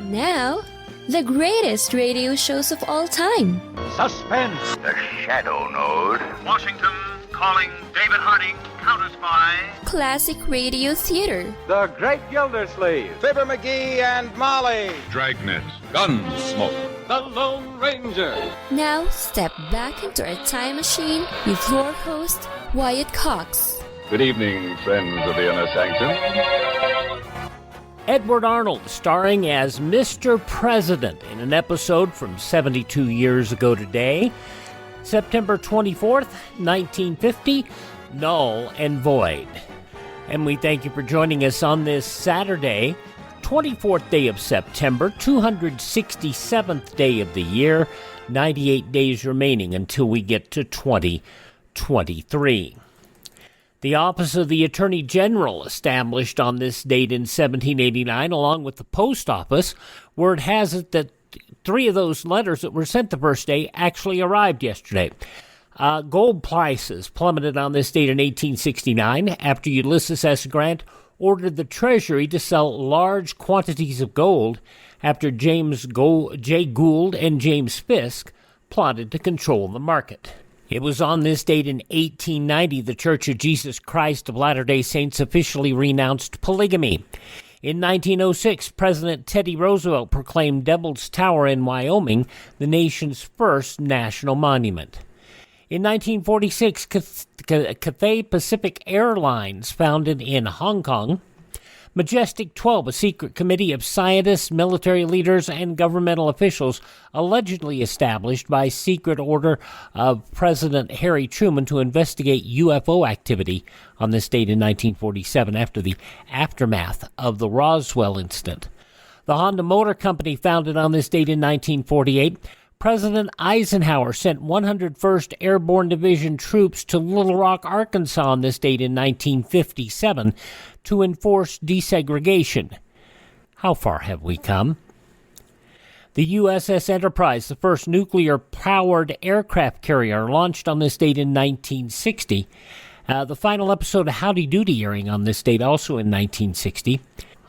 Now, the greatest radio shows of all time. Suspense. The Shadow Node. Washington calling David Harding, counter-spy. Classic radio theater. The Great Gildersleeve. Fibber McGee and Molly. Dragnet. Gunsmoke. The Lone Ranger. Now, step back into our time machine with your host, Wyatt Cox. Good evening, friends of the Inner Sanctum. Edward Arnold starring as Mr. President in an episode from 72 years ago today, September 24th, 1950, Null and Void. And we thank you for joining us on this Saturday, 24th day of September, 267th day of the year, 98 days remaining until we get to 2023. The Office of the Attorney General, established on this date in 1789, along with the Post Office, word has it that 3 of those letters that were sent the first day actually arrived yesterday. Gold prices plummeted on this date in 1869 after Ulysses S. Grant ordered the Treasury to sell large quantities of gold after James J. Gould and James Fisk plotted to control the market. It was on this date in 1890 the Church of Jesus Christ of Latter-day Saints officially renounced polygamy. In 1906, President Teddy Roosevelt proclaimed Devil's Tower in Wyoming the nation's first national monument. In 1946, Cathay Pacific Airlines, founded in Hong Kong, Majestic 12, a secret committee of scientists, military leaders, and governmental officials allegedly established by secret order of President Harry Truman to investigate UFO activity on this date in 1947 after the aftermath of the Roswell incident. The Honda Motor Company, founded on this date in 1948, President Eisenhower sent 101st Airborne Division troops to Little Rock, Arkansas on this date in 1957 to enforce desegregation. How far have we come? The USS Enterprise, the first nuclear-powered aircraft carrier, launched on this date in 1960. The final episode of Howdy Doody airing on this date also in 1960.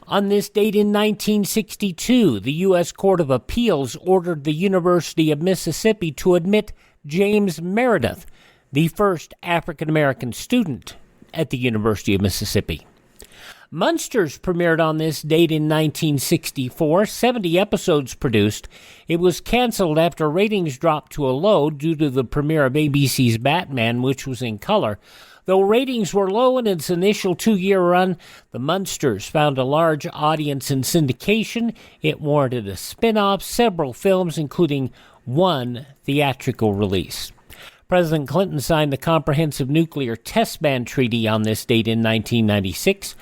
On this date in 1962, the U.S. Court of Appeals ordered the University of Mississippi to admit James Meredith, the first African-American student at the University of Mississippi. Munsters premiered on this date in 1964, 70 episodes produced. It was canceled after ratings dropped to a low due to the premiere of ABC's Batman, which was in color. Though ratings were low in its initial 2-year run, the Munsters found a large audience in syndication. It warranted a spin-off, several films, including one theatrical release. President Clinton signed the Comprehensive Nuclear Test Ban Treaty on this date in 1996.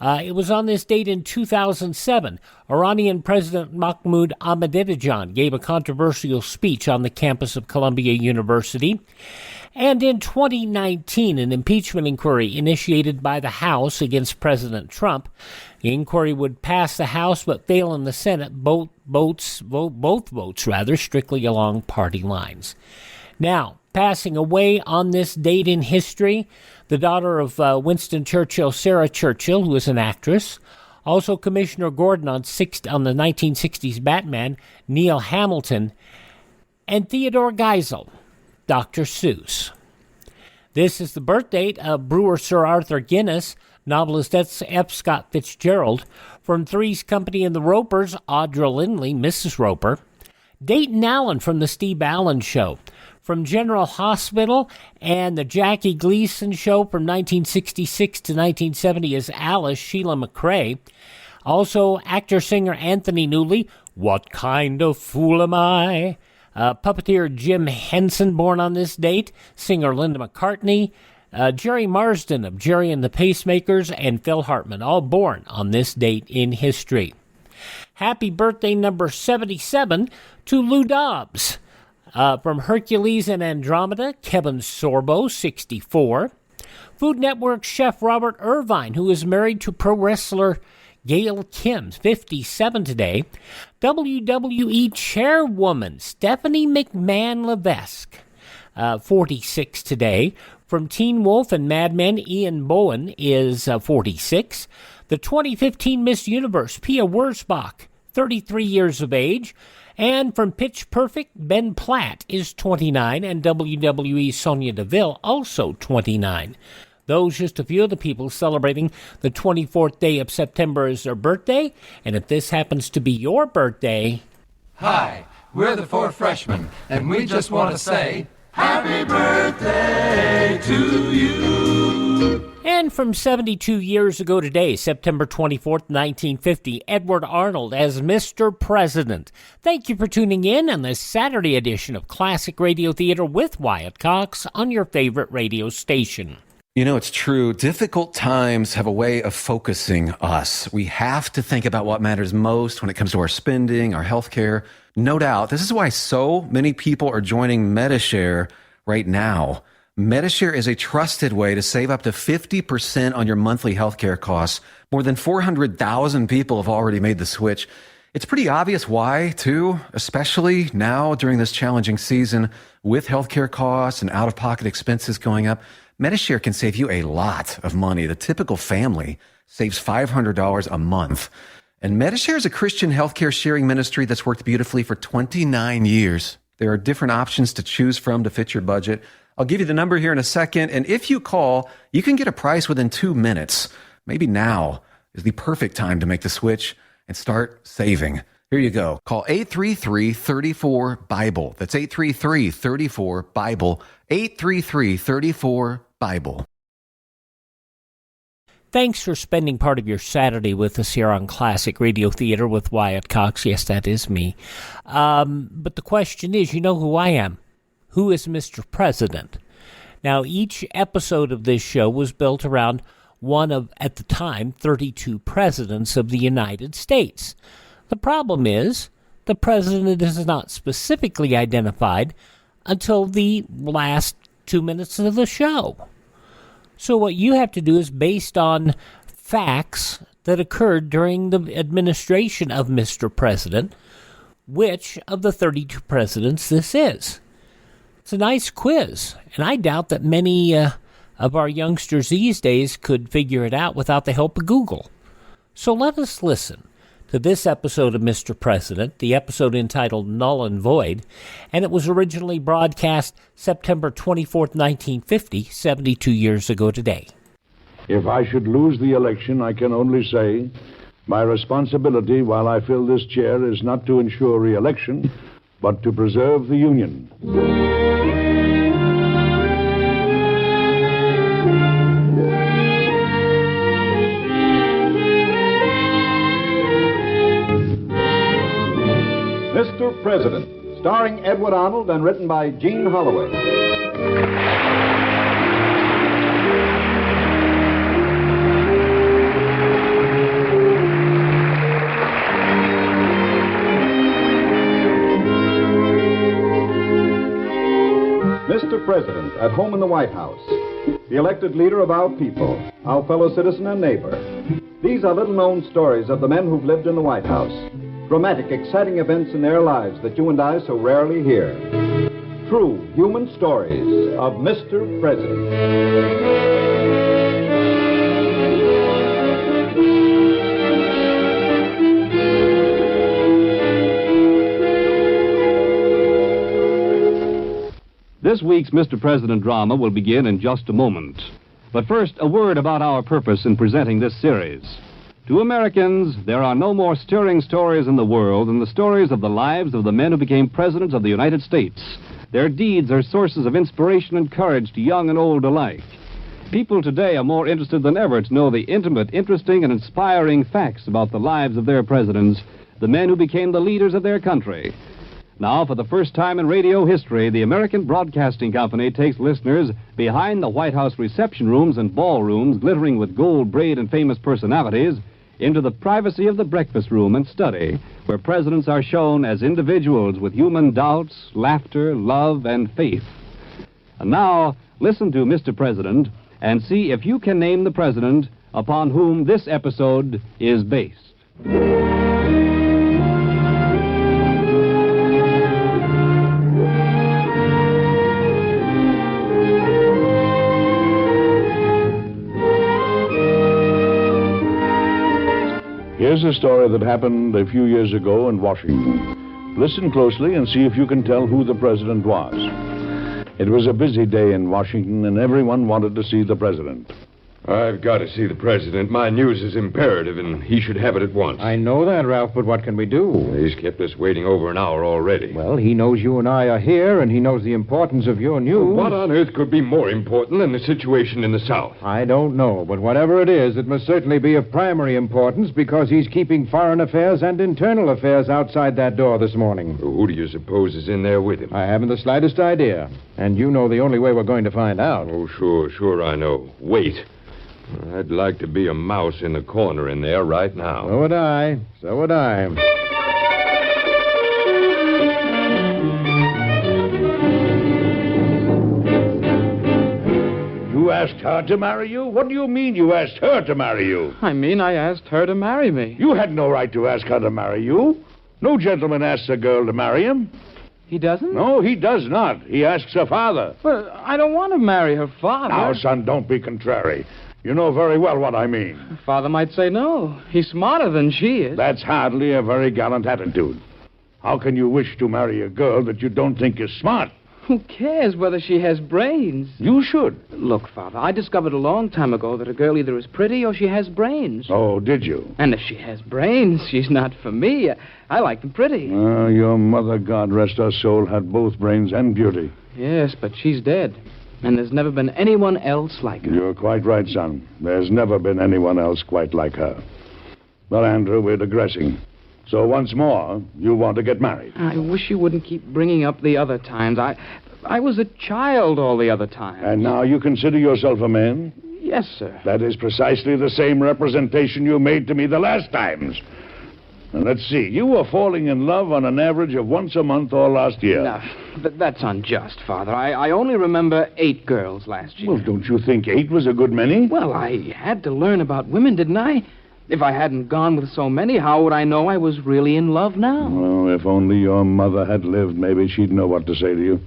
It was on this date in 2007, Iranian President Mahmoud Ahmadinejad gave a controversial speech on the campus of Columbia University. And in 2019, an impeachment inquiry initiated by the House against President Trump. The inquiry would pass the House but fail in the Senate, both votes strictly along party lines. Now, passing away on this date in history, the daughter of Winston Churchill, Sarah Churchill, who is an actress. Also Commissioner Gordon on the 1960s Batman, Neil Hamilton. And Theodore Geisel, Dr. Seuss. This is the birth date of brewer Sir Arthur Guinness, novelist F. Scott Fitzgerald, from Three's Company and the Ropers, Audra Lindley, Mrs. Roper, Dayton Allen from The Steve Allen Show, from General Hospital and the Jackie Gleason Show from 1966 to 1970 as Alice, Sheila McRae. Also, actor-singer Anthony Newley, What Kind of Fool Am I? Puppeteer Jim Henson, born on this date. Singer Linda McCartney. Jerry Marsden of Jerry and the Pacemakers, and Phil Hartman, all born on this date in history. Happy birthday number 77 to Lou Dobbs. From Hercules and Andromeda, Kevin Sorbo, 64. Food Network chef Robert Irvine, who is married to pro wrestler Gail Kim, 57 today. WWE chairwoman Stephanie McMahon Levesque, 46 today. From Teen Wolf and Mad Men, Ian Bowen is 46. The 2015 Miss Universe, Pia Wurzbach, 33 years of age. And from Pitch Perfect, Ben Platt is 29, and WWE Sonya Deville also 29. Those just a few of the people celebrating the 24th day of September as their birthday. And if this happens to be your birthday... Hi, we're the Four Freshmen, and we just want to say, Happy birthday to you! And from 72 years ago today, September 24th, 1950, Edward Arnold as Mr. President. Thank you for tuning in on this Saturday edition of Classic Radio Theater with Wyatt Cox on your favorite radio station. You know, it's true. Difficult times have a way of focusing us. We have to think about what matters most when it comes to our spending, our health care. No doubt. This is why so many people are joining Medishare right now. Medishare is a trusted way to save up to 50% on your monthly healthcare costs. More than 400,000 people have already made the switch. It's pretty obvious why, too, especially now during this challenging season with healthcare costs and out-of-pocket expenses going up. Medishare can save you a lot of money. The typical family saves $500 a month. And Medishare is a Christian healthcare sharing ministry that's worked beautifully for 29 years. There are different options to choose from to fit your budget. I'll give you the number here in a second, and if you call, you can get a price within 2 minutes. Maybe now is the perfect time to make the switch and start saving. Here you go. Call 833-34-BIBLE. That's 833-34-BIBLE. 833-34-BIBLE. Thanks for spending part of your Saturday with us here on Classic Radio Theater with Wyatt Cox. Yes, that is me. But the question is, you know who I am. Who is Mr. President? Now, each episode of this show was built around one of, at the time, 32 presidents of the United States. The problem is, the president is not specifically identified until the last 2 minutes of the show. So what you have to do is, based on facts that occurred during the administration of Mr. President, which of the 32 presidents this is. It's a nice quiz, and I doubt that many of our youngsters these days could figure it out without the help of Google. So let us listen to this episode of Mr. President, the episode entitled Null and Void, and it was originally broadcast September 24th, 1950, 72 years ago today. If I should lose the election, I can only say my responsibility while I fill this chair is not to ensure re-election, but to preserve the Union. Mr. President, starring Edward Arnold and written by Gene Holloway. Mr. President, at home in the White House, the elected leader of our people, our fellow citizen and neighbor. These are little-known stories of the men who've lived in the White House. Dramatic, exciting events in their lives that you and I so rarely hear. True human stories of Mr. President. This week's Mr. President drama will begin in just a moment. But first, a word about our purpose in presenting this series. To Americans, there are no more stirring stories in the world than the stories of the lives of the men who became presidents of the United States. Their deeds are sources of inspiration and courage to young and old alike. People today are more interested than ever to know the intimate, interesting, and inspiring facts about the lives of their presidents, the men who became the leaders of their country. Now, for the first time in radio history, the American Broadcasting Company takes listeners behind the White House reception rooms and ballrooms glittering with gold braid and famous personalities into the privacy of the breakfast room and study, where presidents are shown as individuals with human doubts, laughter, love, and faith. And now, listen to Mr. President and see if you can name the president upon whom this episode is based. Here's a story that happened a few years ago in Washington. Listen closely and see if you can tell who the president was. It was a busy day in Washington, and everyone wanted to see the president. I've got to see the president. My news is imperative, and he should have it at once. I know that, Ralph, but what can we do? He's kept us waiting over an hour already. Well, he knows you and I are here, and he knows the importance of your news. What on earth could be more important than the situation in the South? I don't know, but whatever it is, it must certainly be of primary importance because he's keeping foreign affairs and internal affairs outside that door this morning. Who do you suppose is in there with him? I haven't the slightest idea, and you know the only way we're going to find out. Oh, sure I know. Wait. I'd like to be a mouse in the corner in there right now. So would I. You asked her to marry you? What do you mean you asked her to marry you? I mean, I asked her to marry me. You had no right to ask her to marry you. No gentleman asks a girl to marry him. He doesn't? No, he does not. He asks her father. Well, I don't want to marry her father. Now, son, don't be contrary. You know very well what I mean. Father might say no. He's smarter than she is. That's hardly a very gallant attitude. How can you wish to marry a girl that you don't think is smart? Who cares whether she has brains? You should. Look, Father, I discovered a long time ago that a girl either is pretty or she has brains. Oh, did you? And if she has brains, she's not for me. I like them pretty. Your mother, God rest her soul, had both brains and beauty. Yes, but she's dead. And there's never been anyone else like her. You're quite right, son. There's never been anyone else quite like her. Well, Andrew, we're digressing. So once more, you want to get married. I wish you wouldn't keep bringing up the other times. I was a child all the other times. And now you consider yourself a man? Yes, sir. That is precisely the same representation you made to me the last times. And let's see, you were falling in love on an average of once a month all last year. No, that's unjust, Father. I only remember 8 girls last year. Well, don't you think 8 was a good many? Well, I had to learn about women, didn't I? If I hadn't gone with so many, how would I know I was really in love now? Well, if only your mother had lived, maybe she'd know what to say to you.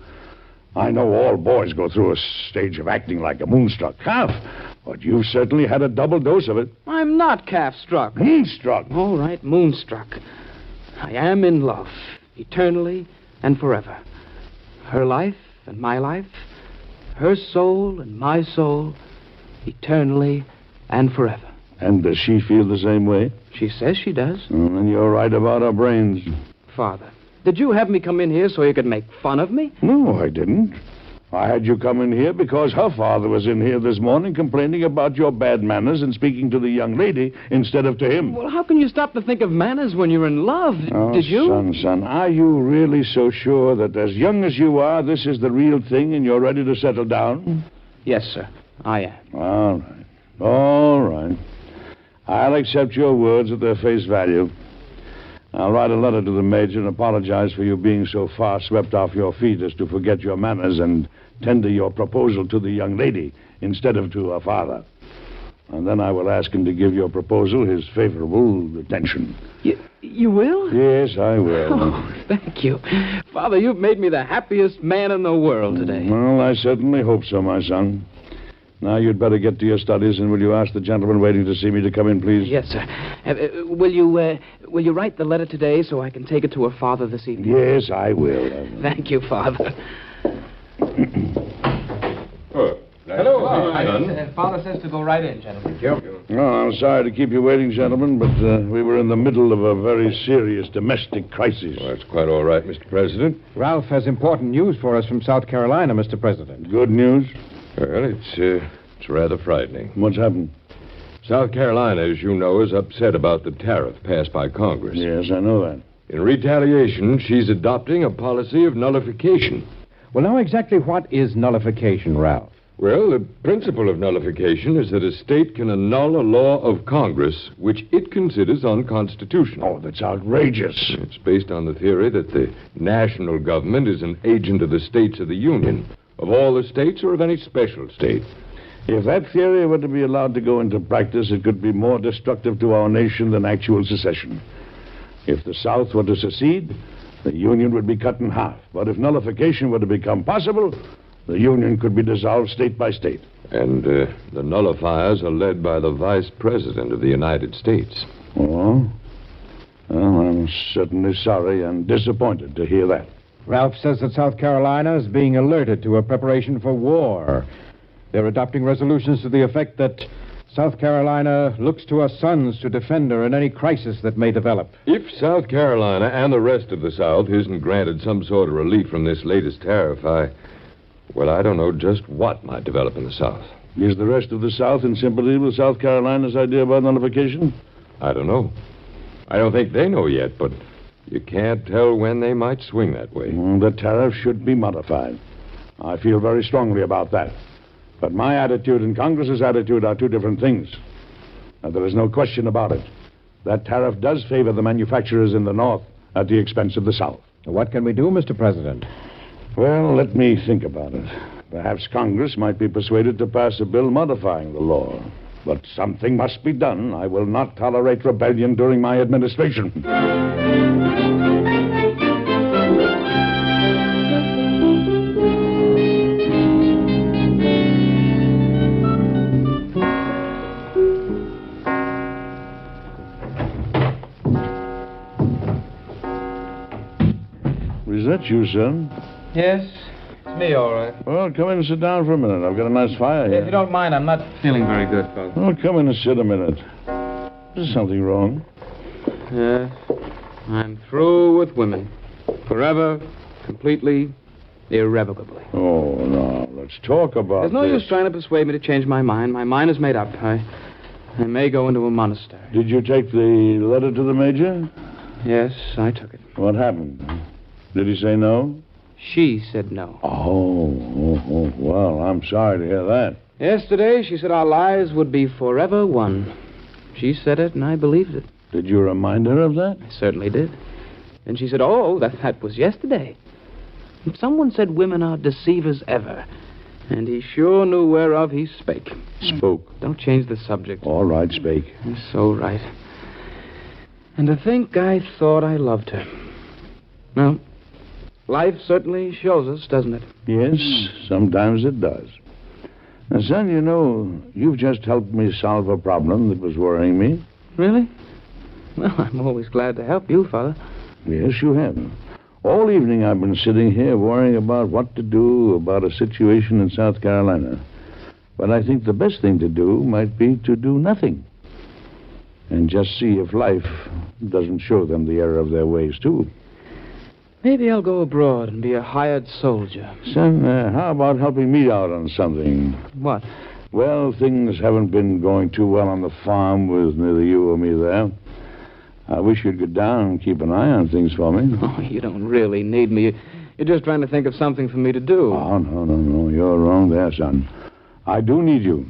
I know all boys go through a stage of acting like a moonstruck calf, but you've certainly had a double dose of it. I'm not calf-struck. Moonstruck. All right, moonstruck. I am in love, eternally and forever. Her life and my life, her soul and my soul, eternally and forever. And does she feel the same way? She says she does. And you're right about her brains. Father, did you have me come in here so you could make fun of me? No, I didn't. I had you come in here because her father was in here this morning complaining about your bad manners and speaking to the young lady instead of to him. Well, how can you stop to think of manners when you're in love? Oh, did you? Son, are you really so sure that as young as you are, this is the real thing and you're ready to settle down? Yes, sir, I am. All right. I'll accept your words at their face value. I'll write a letter to the Major and apologize for you being so far swept off your feet as to forget your manners and tender your proposal to the young lady instead of to her father. And then I will ask him to give your proposal his favorable attention. You will? Yes, I will. Oh, thank you. Father, you've made me the happiest man in the world today. Well, I certainly hope so, my son. Now, you'd better get to your studies, and will you ask the gentleman waiting to see me to come in, please? Yes, sir. Will you write the letter today so I can take it to her father this evening? Yes, I will. Thank you, Father. Hello. Father says to go right in, gentlemen. Thank you. Oh, I'm sorry to keep you waiting, gentlemen, but we were in the middle of a very serious domestic crisis. Well, that's quite all right, Mr. President. Ralph has important news for us from South Carolina, Mr. President. Good news? Well, it's rather frightening. What's happened? South Carolina, as you know, is upset about the tariff passed by Congress. Yes, I know that. In retaliation, she's adopting a policy of nullification. Well, now exactly what is nullification, Ralph? Well, the principle of nullification is that a state can annul a law of Congress which it considers unconstitutional. Oh, that's outrageous. It's based on the theory that the national government is an agent of the states of the Union, of all the states or of any special state. If that theory were to be allowed to go into practice, it could be more destructive to our nation than actual secession. If the South were to secede, the Union would be cut in half. But if nullification were to become possible, the Union could be dissolved state by state. And the nullifiers are led by the Vice President of the United States. Oh? Well, I'm certainly sorry and disappointed to hear that. Ralph says that South Carolina is being alerted to a preparation for war. They're adopting resolutions to the effect that South Carolina looks to her sons to defend her in any crisis that may develop. If South Carolina and the rest of the South isn't granted some sort of relief from this latest tariff, I don't know just what might develop in the South. Is the rest of the South in sympathy with South Carolina's idea about nullification? I don't know. I don't think they know yet, but you can't tell when they might swing that way. The tariff should be modified. I feel very strongly about that. But my attitude and Congress's attitude are two different things. Now, there is no question about it. That tariff does favor the manufacturers in the North at the expense of the South. What can we do, Mr. President? Well, let me think about it. Perhaps Congress might be persuaded to pass a bill modifying the law. But something must be done. I will not tolerate rebellion during my administration. Is that you, son? Yes, it's me, all right. Well, come in and sit down for a minute. I've got a nice fire here. If you don't mind, I'm not feeling very good, Father. Well, come in and sit a minute. Is something wrong? Yes. I'm through with women. Forever, completely, irrevocably. Oh, no. Let's talk about There's no this. use trying to persuade me to change my mind. My mind is made up. I may go into a monastery. Did you take the letter to the Major? Yes, I took it. What happened? Did he say no? She said no. Oh, well, I'm sorry to hear that. Yesterday, she said our lives would be forever one. She said it, and I believed it. Did you remind her of that? I certainly did. And she said, oh, that was yesterday. And someone said women are deceivers ever. And he sure knew whereof he spake. Spoke. Don't change the subject. All right, spake. You're so right. And to think I thought I loved her. Well, life certainly shows us, doesn't it? Yes, sometimes it does. Now, son, you know, you've just helped me solve a problem that was worrying me. Really? Well, I'm always glad to help you, Father. Yes, you have. All evening I've been sitting here worrying about what to do about a situation in South Carolina. But I think the best thing to do might be to do nothing. And just see if life doesn't show them the error of their ways, too. Maybe I'll go abroad and be a hired soldier. Son, how about helping me out on something? What? Well, things haven't been going too well on the farm with neither you or me there. I wish you'd go down and keep an eye on things for me. Oh, you don't really need me. You're just trying to think of something for me to do. Oh, no. You're wrong there, son. I do need you.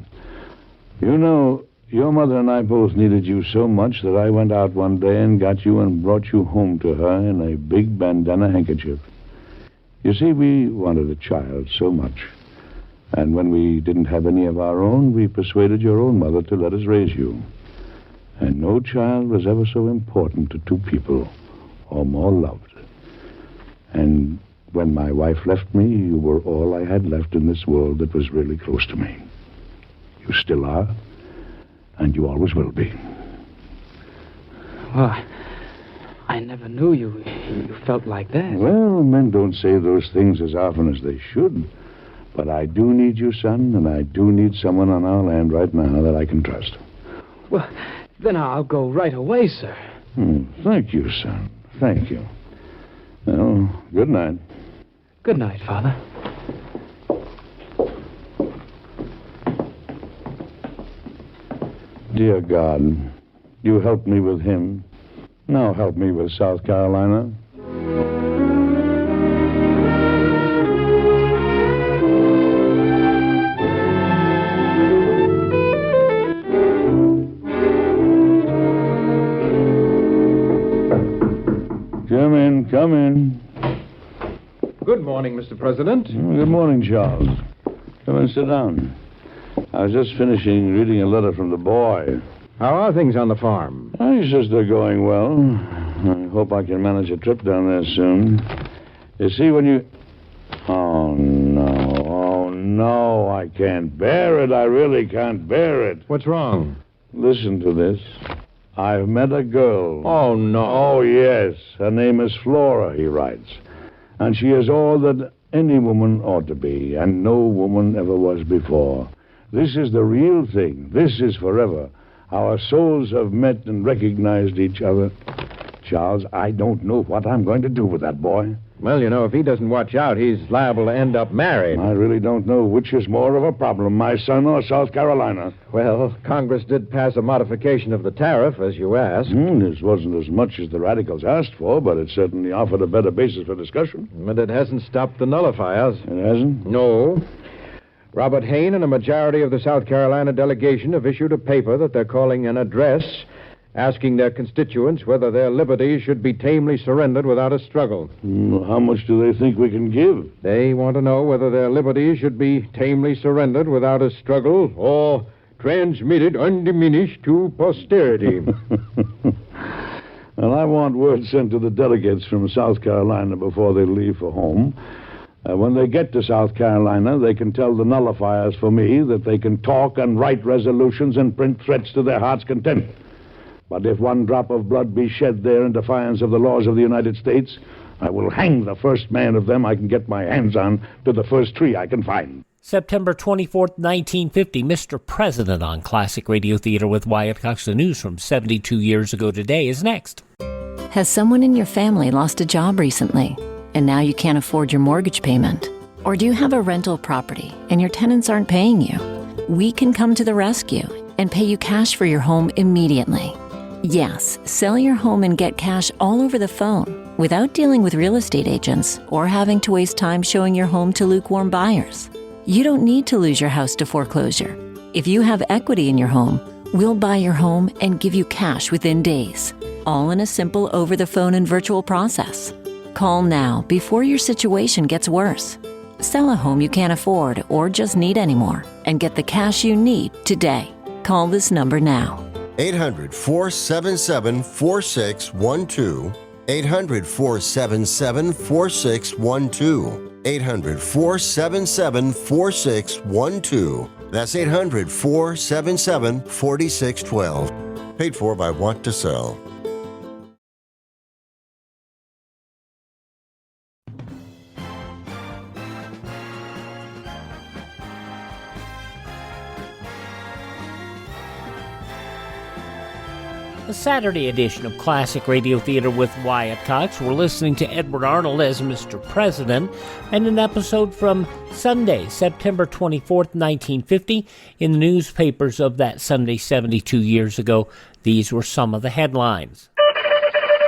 You know, your mother and I both needed you so much that I went out one day and got you and brought you home to her in a big bandana handkerchief. You see, we wanted a child so much. And when we didn't have any of our own, we persuaded your own mother to let us raise you. And no child was ever so important to two people, or more loved. And when my wife left me, you were all I had left in this world that was really close to me. You still are, and you always will be. Well, I never knew you felt like that. Well, men don't say those things as often as they should. But I do need you, son, and I do need someone on our land right now that I can trust. Well, then I'll go right away, sir. Thank you, son. Thank you. Well, good night. Good night, Father. Dear God, you helped me with him. Now help me with South Carolina. Come in. Good morning, Mr. President. Good morning, Charles. Come and sit down. I was just finishing reading a letter from the boy. How are things on the farm? He says they're going well. I hope I can manage a trip down there soon. You see, when you... Oh, no, I can't bear it. I really can't bear it. What's wrong? Listen to this. I've met a girl. Oh, no. Oh, yes. Her name is Flora, he writes. And she is all that any woman ought to be, and no woman ever was before. This is the real thing. This is forever. Our souls have met and recognized each other. Charles, I don't know what I'm going to do with that boy. Well, you know, if he doesn't watch out, he's liable to end up married. I really don't know which is more of a problem, my son or South Carolina. Well, Congress did pass a modification of the tariff, as you asked. This wasn't as much as the radicals asked for, but it certainly offered a better basis for discussion. But it hasn't stopped the nullifiers. It hasn't? No. Robert Hayne and a majority of the South Carolina delegation have issued a paper that they're calling an address, asking their constituents whether their liberties should be tamely surrendered without a struggle. How much do they think we can give? They want to know whether their liberties should be tamely surrendered without a struggle or transmitted undiminished to posterity. Well, I want word sent to the delegates from South Carolina before they leave for home. When they get to South Carolina, they can tell the nullifiers for me that they can talk and write resolutions and print threats to their heart's content. But if one drop of blood be shed there in defiance of the laws of the United States, I will hang the first man of them I can get my hands on to the first tree I can find. September 24th, 1950, Mr. President on Classic Radio Theater with Wyatt Cox. The news from 72 years ago today is next. Has someone in your family lost a job recently, and now you can't afford your mortgage payment? Or do you have a rental property and your tenants aren't paying you? We can come to the rescue and pay you cash for your home immediately. Yes, sell your home and get cash all over the phone without dealing with real estate agents or having to waste time showing your home to lukewarm buyers. You don't need to lose your house to foreclosure. If you have equity in your home, we'll buy your home and give you cash within days, all in a simple over-the-phone and virtual process. Call now before your situation gets worse. Sell a home you can't afford or just need anymore and get the cash you need today. Call this number now. 800-477-4612. 800-477-4612. 800-477-4612. That's 800-477-4612. Paid for by Want to Sell. A Saturday edition of Classic Radio Theater with Wyatt Cox. We're listening to Edward Arnold as Mr. President, and an episode from Sunday, September 24th, 1950. In the newspapers of that Sunday 72 years ago, these were some of the headlines.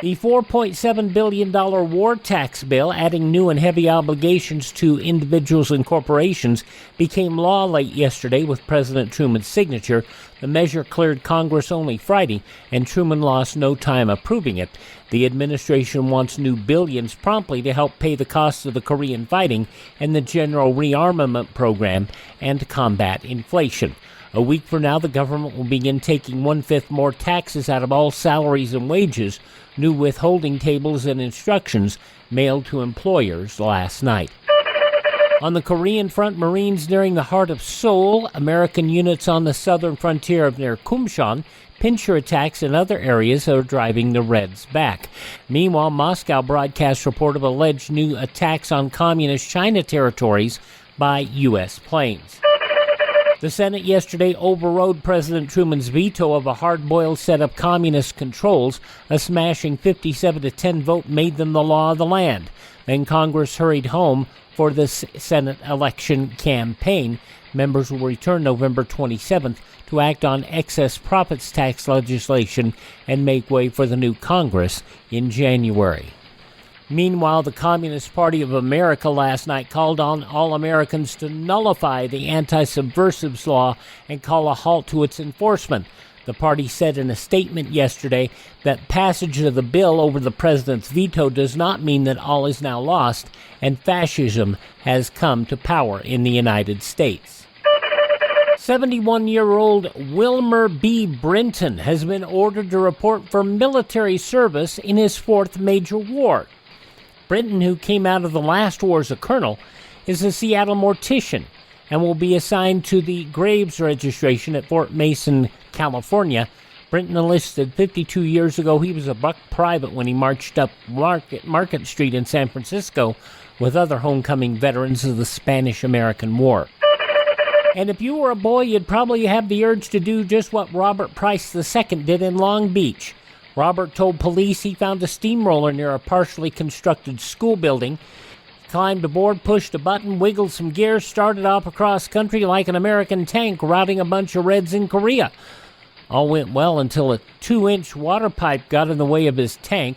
The $4.7 billion war tax bill, adding new and heavy obligations to individuals and corporations, became law late yesterday with President Truman's signature. The measure cleared Congress only Friday, and Truman lost no time approving it. The administration wants new billions promptly to help pay the costs of the Korean fighting and the general rearmament program and to combat inflation. A week from now, the government will begin taking 1/5 more taxes out of all salaries and wages, new withholding tables and instructions mailed to employers last night. On the Korean front, Marines nearing the heart of Seoul, American units on the southern frontier of near Kumsan, pincher attacks in other areas are driving the Reds back. Meanwhile, Moscow broadcasts report of alleged new attacks on communist China territories by U.S. planes. The Senate yesterday overrode President Truman's veto of a hard-boiled set of communist controls. A smashing 57-10 vote made them the law of the land. Then Congress hurried home for the Senate election campaign. Members will return November 27th to act on excess profits tax legislation and make way for the new Congress in January. Meanwhile, the Communist Party of America last night called on all Americans to nullify the anti-subversives law and call a halt to its enforcement. The party said in a statement yesterday that passage of the bill over the president's veto does not mean that all is now lost and fascism has come to power in the United States. 71-year-old Wilmer B. Brinton has been ordered to report for military service in his 4th major war. Brinton, who came out of the last war as a colonel, is a Seattle mortician and will be assigned to the Graves registration at Fort Mason, California. Brinton enlisted 52 years ago. He was a buck private when he marched up Market Street in San Francisco with other homecoming veterans of the Spanish-American War. And if you were a boy, you'd probably have the urge to do just what Robert Price II did in Long Beach. Robert told police he found a steamroller near a partially constructed school building. He climbed aboard, pushed a button, wiggled some gears, started off across country like an American tank routing a bunch of Reds in Korea. All went well until a 2-inch water pipe got in the way of his tank,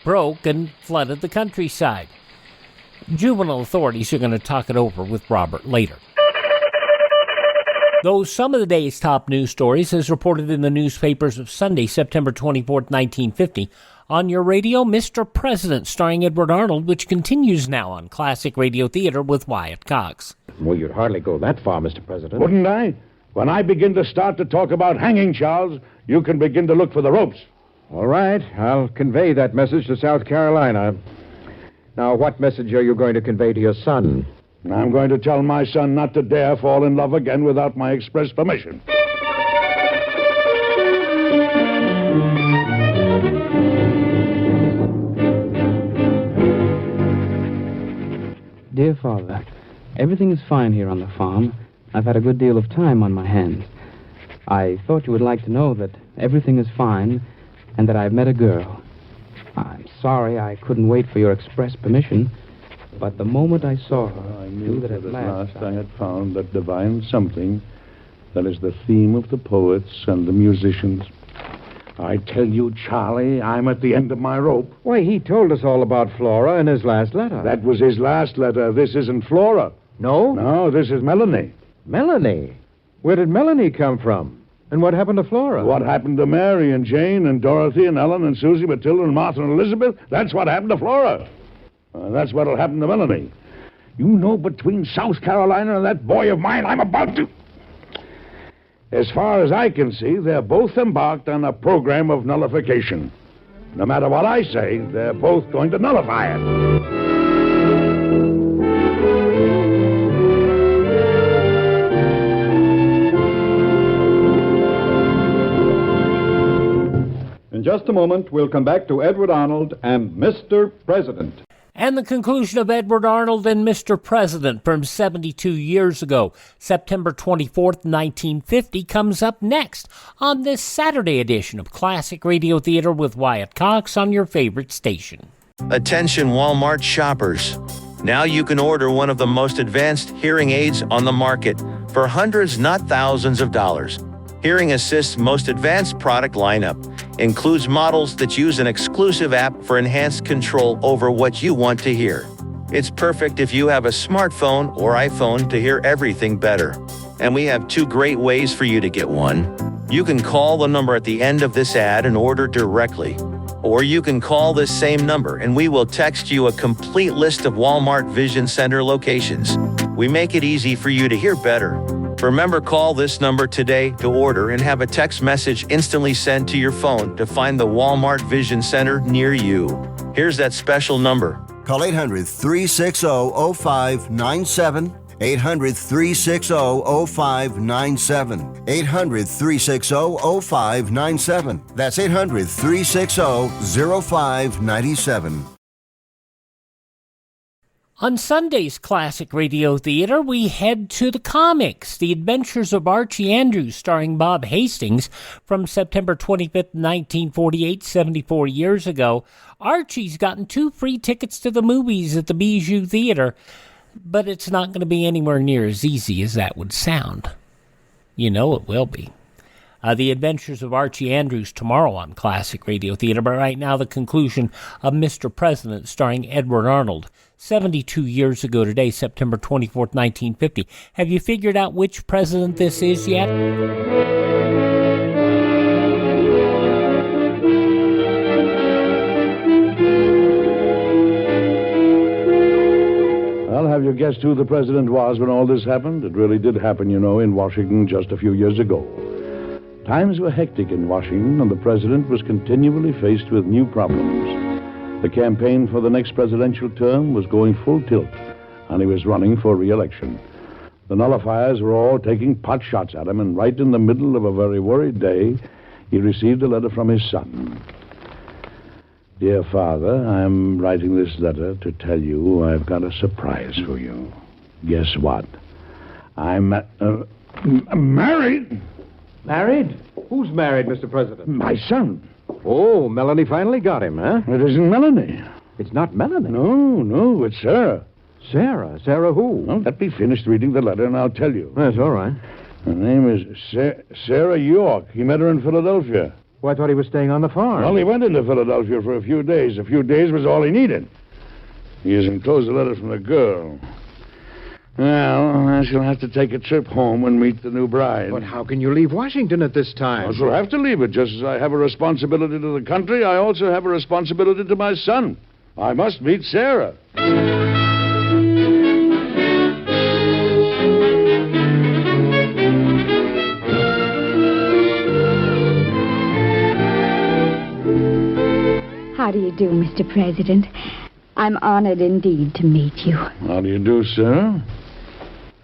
broke, and flooded the countryside. Juvenile authorities are going to talk it over with Robert later. Those some of the day's top news stories as reported in the newspapers of Sunday, September 24th, 1950. On your radio, Mr. President, starring Edward Arnold, which continues now on Classic Radio Theater with Wyatt Cox. Well, you'd hardly go that far, Mr. President. Wouldn't I? When I begin to start to talk about hanging, Charles, you can begin to look for the ropes. All right, I'll convey that message to South Carolina. Now, what message are you going to convey to your son? I'm going to tell my son not to dare fall in love again without my express permission. Dear Father, everything is fine here on the farm. I've had a good deal of time on my hands. I thought you would like to know that everything is fine and that I've met a girl. I'm sorry I couldn't wait for your express permission, but the moment I saw her, I knew that at last I had found that divine something that is the theme of the poets and the musicians. I tell you, Charlie, I'm at the end of my rope. Why, he told us all about Flora in his last letter. That was his last letter. This isn't Flora. No? No, this is Melanie. Melanie? Where did Melanie come from? And what happened to Flora? What happened to Mary and Jane and Dorothy and Ellen and Susie, Matilda and Martha and Elizabeth? That's what happened to Flora. That's what'll happen to Melanie. You know, between South Carolina and that boy of mine, I'm about to... As far as I can see, they're both embarked on a program of nullification. No matter what I say, they're both going to nullify it. In just a moment, we'll come back to Edward Arnold and Mr. President. And the conclusion of Edward Arnold and Mr. President from 72 years ago, September 24th, 1950, comes up next on this Saturday edition of Classic Radio Theater with Wyatt Cox on your favorite station. Attention Walmart shoppers. Now you can order one of the most advanced hearing aids on the market for hundreds, not thousands of dollars. Hearing Assist's most advanced product lineup includes models that use an exclusive app for enhanced control over what you want to hear. It's perfect if you have a smartphone or iPhone to hear everything better. And we have 2 great ways for you to get one. You can call the number at the end of this ad and order directly. Or you can call this same number and we will text you a complete list of Walmart Vision Center locations. We make it easy for you to hear better. Remember, call this number today to order and have a text message instantly sent to your phone to find the Walmart Vision Center near you. Here's that special number. Call 800-360-0597. 800-360-0597. 800-360-0597. That's 800-360-0597. On Sunday's Classic Radio Theater, we head to the comics, The Adventures of Archie Andrews, starring Bob Hastings, from September 25th, 1948, 74 years ago. Archie's gotten 2 free tickets to the movies at the Bijou Theater, but it's not going to be anywhere near as easy as that would sound. You know it will be. The Adventures of Archie Andrews tomorrow on Classic Radio Theater, but right now the conclusion of Mr. President, starring Edward Arnold, 72 years ago today, September 24th, 1950. Have you figured out which president this is yet? Well, have you guessed who the president was when all this happened? It really did happen, you know, in Washington just a few years ago. Times were hectic in Washington, and the president was continually faced with new problems. The campaign for the next presidential term was going full tilt, and he was running for re-election. The nullifiers were all taking pot shots at him, and right in the middle of a very worried day, he received a letter from his son. Dear Father, I'm writing this letter to tell you I've got a surprise for you. Guess what? I'm married. Married? Who's married, Mr. President? My son. Oh, Melanie finally got him, huh? It isn't Melanie. It's not Melanie. No, it's Sarah. Sarah? Sarah who? Well, let me finish reading the letter and I'll tell you. That's all right. Her name is Sarah York. He met her in Philadelphia. Well, I thought he was staying on the farm. Well, he went into Philadelphia for a few days. A few days was all he needed. He has enclosed a letter from the girl. Well, I shall have to take a trip home and meet the new bride. But how can you leave Washington at this time? I shall have to leave it. Just as I have a responsibility to the country, I also have a responsibility to my son. I must meet Sarah. How do you do, Mr. President? I'm honored indeed to meet you. How do you do, Sarah?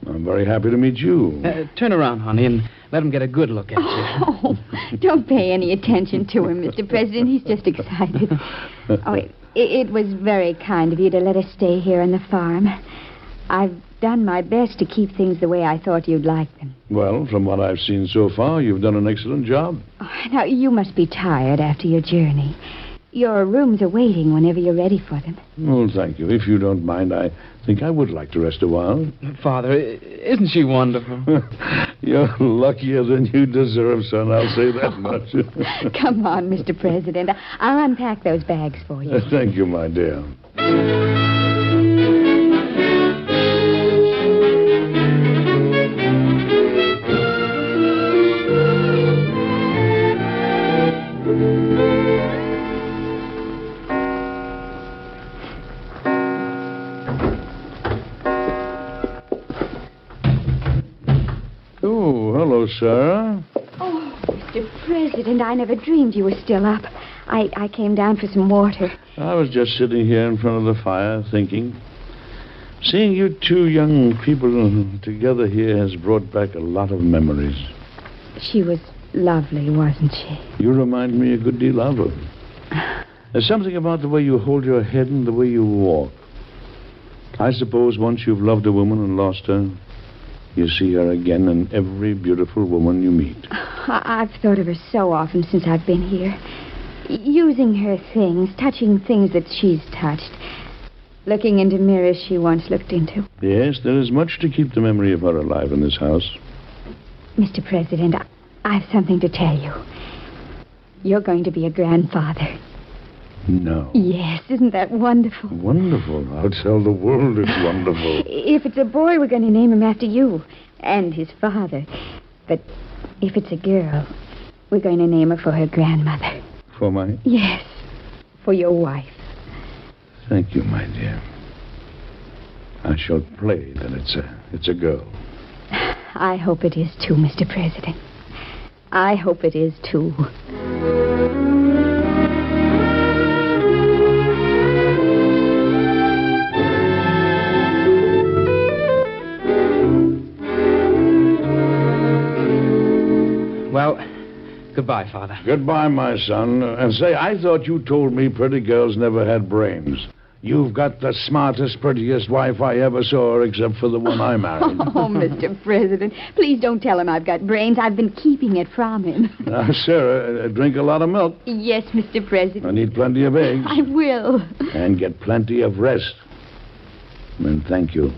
I'm very happy to meet you. Turn around, honey, and let him get a good look at you. Oh, don't pay any attention to him, Mr. President. He's just excited. Oh, it was very kind of you to let us stay here on the farm. I've done my best to keep things the way I thought you'd like them. Well, from what I've seen so far, you've done an excellent job. Oh, now, you must be tired after your journey. Your rooms are waiting whenever you're ready for them. Well, thank you. If you don't mind, I think I would like to rest a while. Father, isn't she wonderful? You're luckier than you deserve, son. I'll say that much. Come on, Mr. President. I'll unpack those bags for you. Thank you, my dear. Hello, Sarah. Oh, Mr. President, I never dreamed you were still up. I came down for some water. I was just sitting here in front of the fire, thinking. Seeing you two young people together here has brought back a lot of memories. She was lovely, wasn't she? You remind me a good deal of her. There's something about the way you hold your head and the way you walk. I suppose once you've loved a woman and lost her, you see her again in every beautiful woman you meet. I've thought of her so often since I've been here. Using her things, touching things that she's touched. Looking into mirrors she once looked into. Yes, there is much to keep the memory of her alive in this house. Mr. President, I have something to tell you. You're going to be a grandfather. No. Yes, isn't that wonderful? Wonderful. I'll tell the world it's wonderful. If it's a boy, we're going to name him after you and his father. But if it's a girl, we're going to name her for her grandmother. For my... Yes, for your wife. Thank you, my dear. I shall pray that it's a girl. I hope it is too, Mr. President. I hope it is too. Well, goodbye, Father. Goodbye, my son. And say, I thought you told me pretty girls never had brains. You've got the smartest, prettiest wife I ever saw, except for the one I married. Oh, Mr. President, please don't tell him I've got brains. I've been keeping it from him. Now, Sarah, drink a lot of milk. Yes, Mr. President. I need plenty of eggs. I will. And get plenty of rest. And thank you.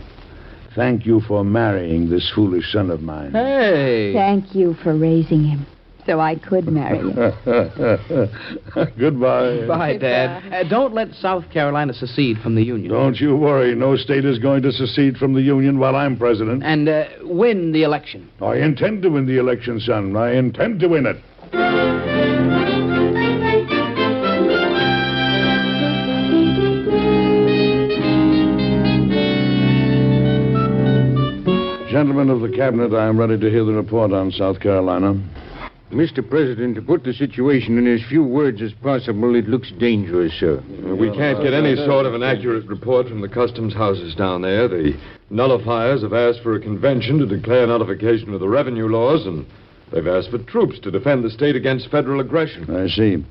Thank you for marrying this foolish son of mine. Hey! Thank you for raising him so I could marry him. Goodbye. Bye, Dad. Don't let South Carolina secede from the Union. Don't you worry. No state is going to secede from the Union while I'm president. And win the election. I intend to win the election, son. I intend to win it. Gentlemen of the Cabinet, I am ready to hear the report on South Carolina. Mr. President, to put the situation in as few words as possible, it looks dangerous, sir. We can't get any sort of an accurate report from the customs houses down there. The nullifiers have asked for a convention to declare nullification of the revenue laws, and They've asked for troops to defend the state against federal aggression. I see.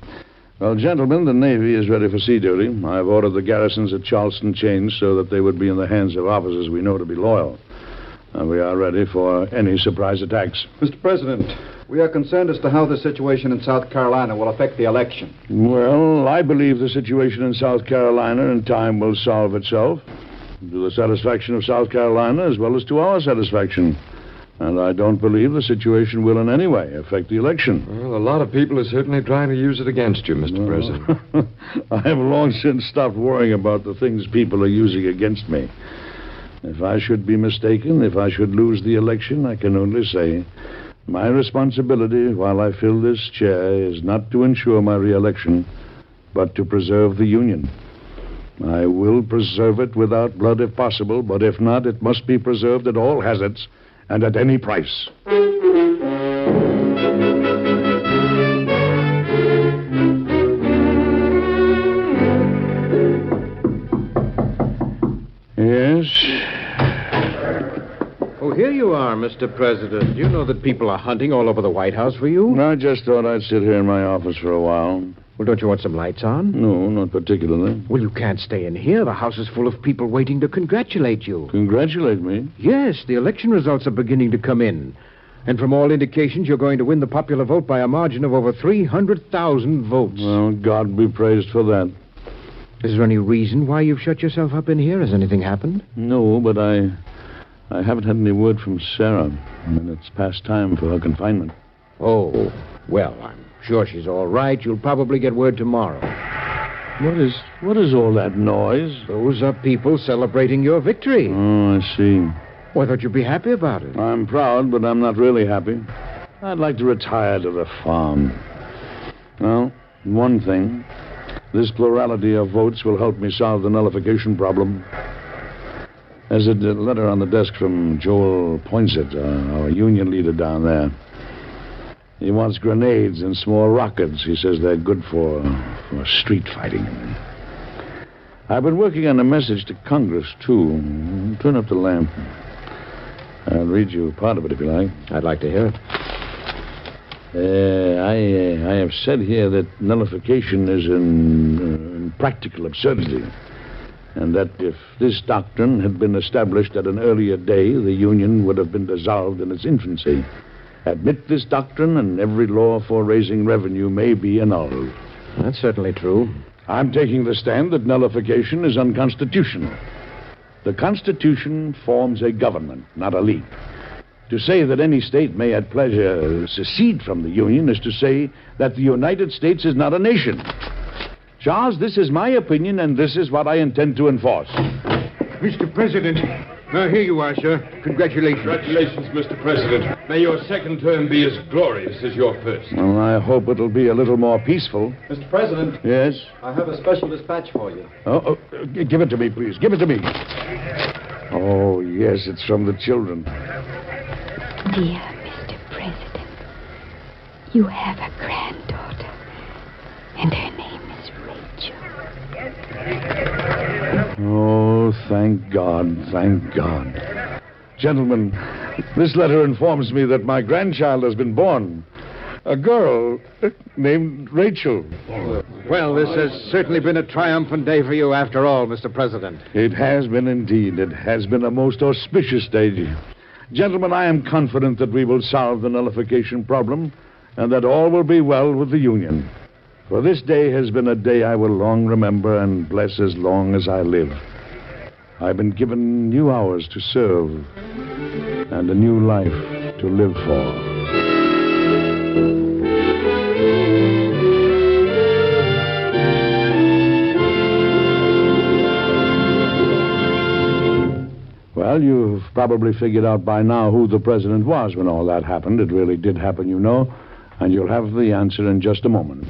Well, gentlemen, the Navy is ready for sea duty. I've ordered the garrisons at Charleston changed so that they would be in the hands of officers we know to be loyal. And we are ready for any surprise attacks. Mr. President, we are concerned as to how the situation in South Carolina will affect the election. Well, I believe the situation in South Carolina in time will solve itself, to the satisfaction of South Carolina as well as to our satisfaction. And I don't believe the situation will in any way affect the election. Well, a lot of people are certainly trying to use it against you, Mr. President. I have long since stopped worrying about the things people are using against me. If I should be mistaken, if I should lose the election, I can only say my responsibility while I fill this chair is not to ensure my re-election, but to preserve the Union. I will preserve it without blood if possible, but if not, it must be preserved at all hazards and at any price. Yes? Oh, here you are, Mr. President. You know that people are hunting all over the White House for you? I just thought I'd sit here in my office for a while. Well, don't you want some lights on? No, not particularly. Well, you can't stay in here. The house is full of people waiting to congratulate you. Congratulate me? Yes, the election results are beginning to come in. And from all indications, you're going to win the popular vote by a margin of over 300,000 votes. Well, God be praised for that. Is there any reason why you've shut yourself up in here? Has anything happened? No, but I haven't had any word from Sarah. And it's past time for her confinement. Oh, well, I'm sure she's all right. You'll probably get word tomorrow. What is all that noise? Those are people celebrating your victory. Oh, I see. Well, I thought you'd be happy about it. I'm proud, but I'm not really happy. I'd like to retire to the farm. Well, one thing. This plurality of votes will help me solve the nullification problem. There's a letter on the desk from Joel Poinsett, our union leader down there. He wants grenades and small rockets. He says they're good for street fighting. I've been working on a message to Congress, too. Turn up the lamp. I'll read you part of it, if you like. I'd like to hear it. I have said here that nullification is an practical absurdity, and that if this doctrine had been established at an earlier day, the Union would have been dissolved in its infancy. Admit this doctrine, and every law for raising revenue may be annulled. That's certainly true. I'm taking the stand that nullification is unconstitutional. The Constitution forms a government, not a league. To say that any state may at pleasure secede from the Union is to say that the United States is not a nation. Charles, this is my opinion, and this is what I intend to enforce. Mr. President, here you are, sir. Congratulations. Congratulations, Mr. President. May your second term be as glorious as your first. Well, I hope it'll be a little more peaceful. Mr. President. Yes? I have a special dispatch for you. Give it to me, please. Give it to me. Oh, yes, it's from the children. Dear Mr. President, you have a granddaughter, and her name is Rachel. Oh, thank God, thank God. Gentlemen, this letter informs me that my grandchild has been born. A girl named Rachel. Well, this has certainly been a triumphant day for you after all, Mr. President. It has been indeed. It has been a most auspicious day. Gentlemen, I am confident that we will solve the nullification problem and that all will be well with the Union. For this day has been a day I will long remember and bless as long as I live. I've been given new hours to serve and a new life to live for. Well, you've probably figured out by now who the president was when all that happened. It really did happen, you know, and you'll have the answer in just a moment.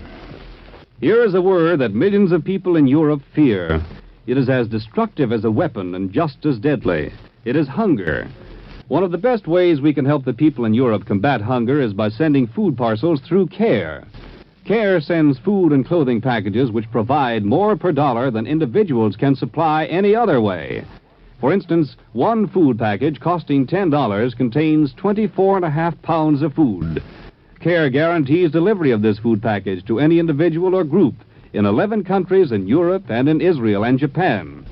Here is a word that millions of people in Europe fear. It is as destructive as a weapon and just as deadly. It is hunger. One of the best ways we can help the people in Europe combat hunger is by sending food parcels through CARE. CARE sends food and clothing packages which provide more per dollar than individuals can supply any other way. For instance, one food package costing $10 contains 24.5 pounds of food. Care guarantees delivery of this food package to any individual or group in 11 countries in Europe and in Israel and Japan.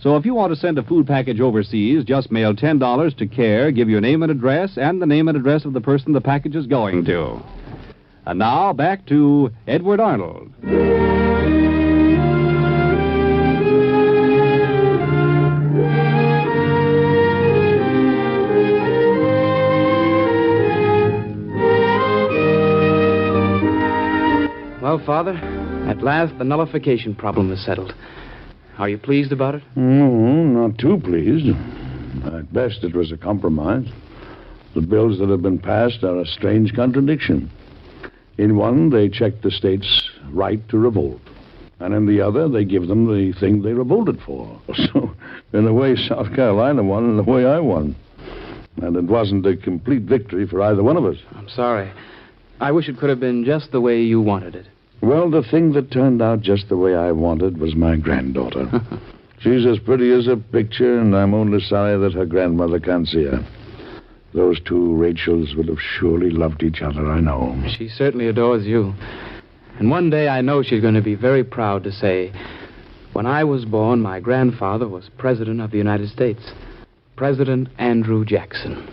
So if you want to send a food package overseas, just mail $10 to Care, give your name and address, and the name and address of the person the package is going to. And now, back to Edward Arnold. Well, Father, at last the nullification problem is settled. Are you pleased about it? No, not too pleased. At best, it was a compromise. The bills that have been passed are a strange contradiction. In one, they check the state's right to revolt. And in the other, they give them the thing they revolted for. So, in a way, South Carolina won, and in a way, I won. And it wasn't a complete victory for either one of us. I'm sorry. I wish it could have been just the way you wanted it. Well, the thing that turned out just the way I wanted was my granddaughter. She's as pretty as a picture, and I'm only sorry that her grandmother can't see her. Those two Rachels would have surely loved each other, I know. She certainly adores you. And one day I know she's going to be very proud to say, when I was born, my grandfather was President of the United States. President Andrew Jackson.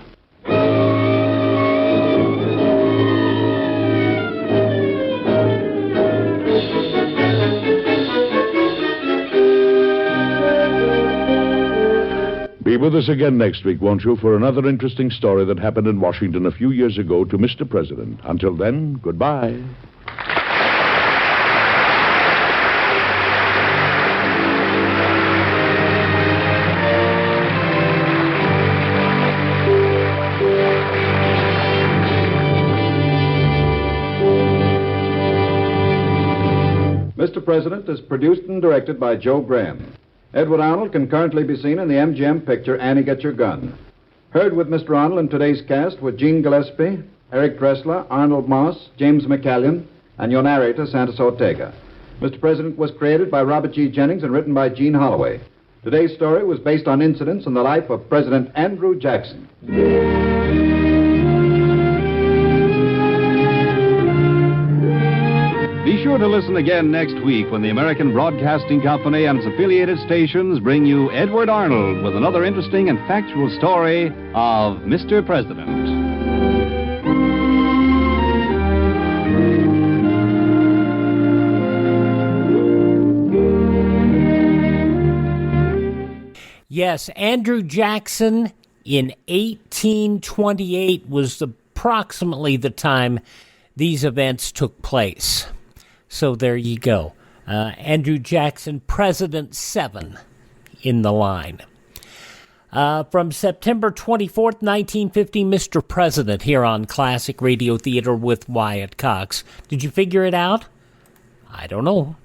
Be with us again next week, won't you, for another interesting story that happened in Washington a few years ago to Mr. President. Until then, goodbye. Mr. President is produced and directed by Joe Graham. Edward Arnold can currently be seen in the MGM picture Annie Get Your Gun. Heard with Mr. Arnold in today's cast were Gene Gillespie, Eric Dressler, Arnold Moss, James McCallion, and your narrator, Santos Ortega. Mr. President was created by Robert G. Jennings and written by Gene Holloway. Today's story was based on incidents in the life of President Andrew Jackson. Be sure to listen again next week when the American Broadcasting Company and its affiliated stations bring you Edward Arnold with another interesting and factual story of Mr. President. Yes, Andrew Jackson in 1828 was approximately the time these events took place. So there you go. Andrew Jackson, President 7 in the line. From September 24th, 1950, Mr. President here on Classic Radio Theater with Wyatt Cox. Did you figure it out? I don't know.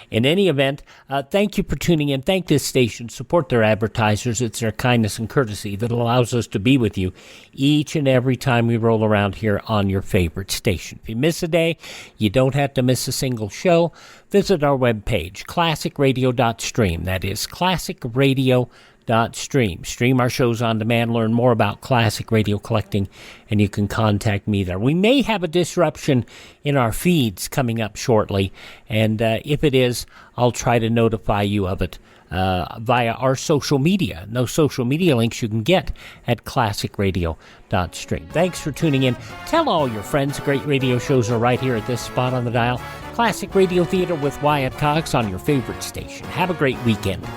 In any event, thank you for tuning in. Thank this station. Support their advertisers. It's their kindness and courtesy that allows us to be with you each and every time we roll around here on your favorite station. If you miss a day, you don't have to miss a single show. Visit our webpage, classicradio.stream. That is classicradio.stream. Stream our shows on demand, learn more about classic radio collecting, and you can contact me there. We may have a disruption in our feeds coming up shortly, and if it is, I'll try to notify you of it via our social media. No social media links you can get at classicradio.stream. Thanks for tuning in. Tell all your friends great radio shows are right here at this spot on the dial. Classic Radio Theater with Wyatt Cox on your favorite station. Have a great weekend.